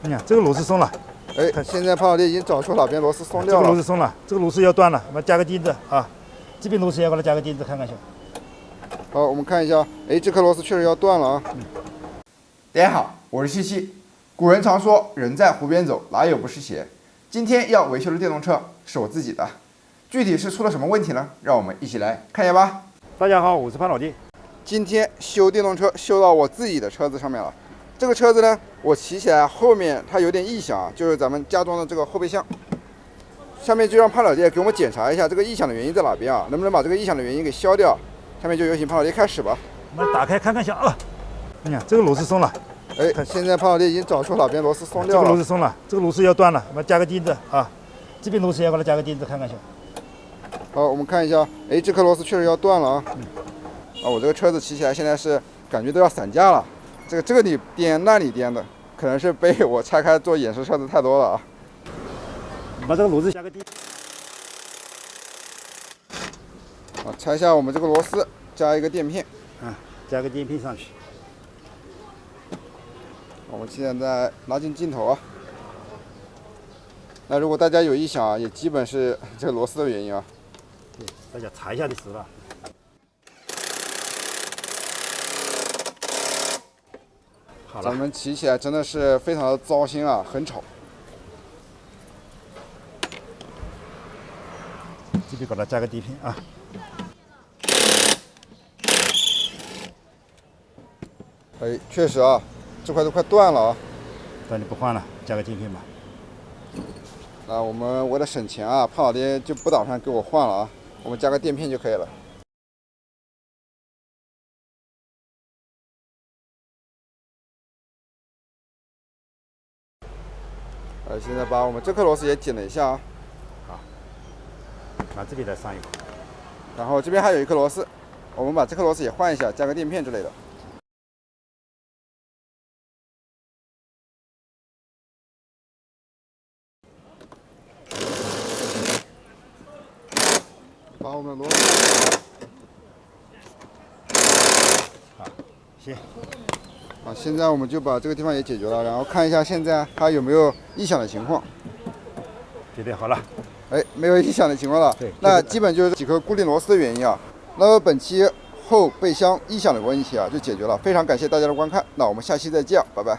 你看这个螺丝松了，哎，现在潘老弟已经找出哪边螺丝松掉了。这个螺丝松了，这个螺丝要断了，我们加个钉子啊。这边螺丝也给它加个钉子看看去。好，我们看一下，哎，这颗螺丝确实要断了啊。大家好，我是西西。古人常说，人在湖边走，哪有不湿鞋？今天要维修的电动车是我自己的，具体是出了什么问题呢？让我们一起来看一下吧。大家好，我是潘老弟。今天修电动车修到我自己的车子上面了。这个车子呢，我骑起来后面它有点异响啊，就是咱们加装的这个后备箱。下面就让潘老弟给我们检查一下这个异响的原因在哪边啊？能不能把这个异响的原因给消掉？下面就有请潘老弟开始吧。我们打开看看下啊。你看这个螺丝松了，哎，现在潘老弟已经找出哪边螺丝松掉了。这个螺丝松了，这个螺丝要断了，我们加个钉子啊。这边螺丝也给它加个钉子看看去。好，我们看一下，哎，这颗螺丝确实要断了啊。我这个车子骑起来现在是感觉都要散架了。这个里颠那里颠的，可能是被我拆开做演示车子太多了啊。把这个螺丝加个钉。拆下我们这个螺丝，加一个垫片。加个垫片上去。我们现在拉近镜头啊。那如果大家有异响啊，也基本是这个螺丝的原因啊。对，大家查一下就是了。好了，咱们骑起来真的是非常的糟心啊，很吵。这边给它加个底片啊。哎，确实啊，这块都快断了啊。那你不换了，加个底片吧。那我们为了省钱啊，潘老爹就不打算给我换了啊，我们加个垫片就可以了。现在把我们这颗螺丝也剪了一下啊。好，把这里再上一块。然后这边还有一颗螺丝，我们把这颗螺丝也换一下，加个垫片之类的。把我们螺丝。好，行。好，现在我们就把这个地方也解决了，然后看一下现在它有没有异响的情况。绝对好了。哎，没有异响的情况了。对，那基本就是几颗固定螺丝的原因啊。那么本期后备箱异响的问题啊就解决了，非常感谢大家的观看，那我们下期再见，拜拜。